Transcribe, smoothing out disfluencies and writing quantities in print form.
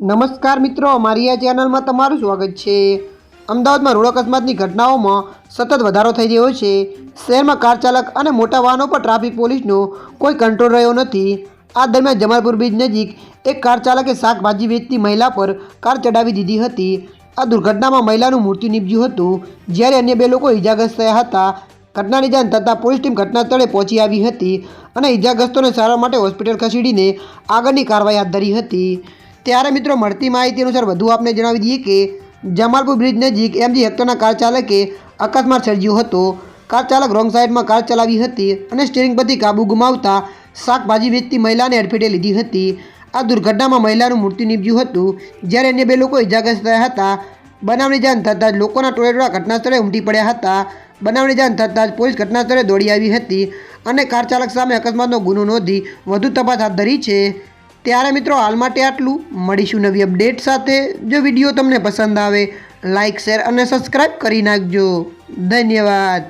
નમસ્કાર મિત્રો, મારી આ ચેનલમાં તમારું સ્વાગત છે। અમદાવાદમાં રોડ અકસ્માતની ઘટનાઓમાં સતત વધારો થઈ રહ્યો છે। શહેરમાં કાર ચાલક અને મોટા વાહનો પર ટ્રાફિક પોલીસનો કોઈ કંટ્રોલ રહ્યો નથી। આ દરમિયાન જમાલપુર બ્રિજ નજીક એક કાર ચાલકે શાકભાજી વેચતી મહિલા પર કાર ચડાવી દીધી હતી। આ દુર્ઘટનામાં મહિલાનું મૃત્યુ નીપજ્યું હતું, જ્યારે અન્ય બે લોકો ઇજાગ્રસ્ત થયા હતા। ઘટનાની જાણ થતાં પોલીસ ટીમ ઘટના સ્થળે પહોંચી આવી હતી અને ઇજાગ્રસ્તોને સારવાર માટે હોસ્પિટલ ખસેડીને આગળની કાર્યવાહી હાથ ધરી હતી। ત્યારે મિત્રો, મળતી માહિતી અનુસાર વધુ આપને જણાવી દઈએ કે જમાલપુર બ્રિજ નજીક MG હેક્ટરના કાર ચાલકે અકસ્માત સર્જ્યો હતો। કાર ચાલક રોંગ સાઈડમાં કાર ચલાવી હતી અને સ્ટીયરિંગ પરથી કાબુ ગુમાવતા શાકભાજી વેચતી મહિલાને અડફેટે લીધી હતી। આ દુર્ઘટનામાં મહિલાનું મૃત્યુ નીપજ્યું હતું, જ્યારે અન્ય બે લોકો ઇજાગ્રસ્ત થયા હતા। બનાવની જાણ થતાં જ લોકોના ટોળેટોળા ઘટના સ્થળે ઉમટી પડ્યા હતા। બનાવની જાણ થતાં જ પોલીસ ઘટના સ્થળે દોડી આવી હતી અને કાર ચાલક સામે અકસ્માતનો ગુનો નોંધી વધુ તપાસ હાથ ધરી છે। ત્યારે મિત્રો, હાલ માટે આટલું। મળીશું નવી અપડેટ સાથે। જો વિડીયો તમને પસંદ આવે, લાઇક, શેર અને સબસ્ક્રાઈબ કરી નાખજો। ધન્યવાદ।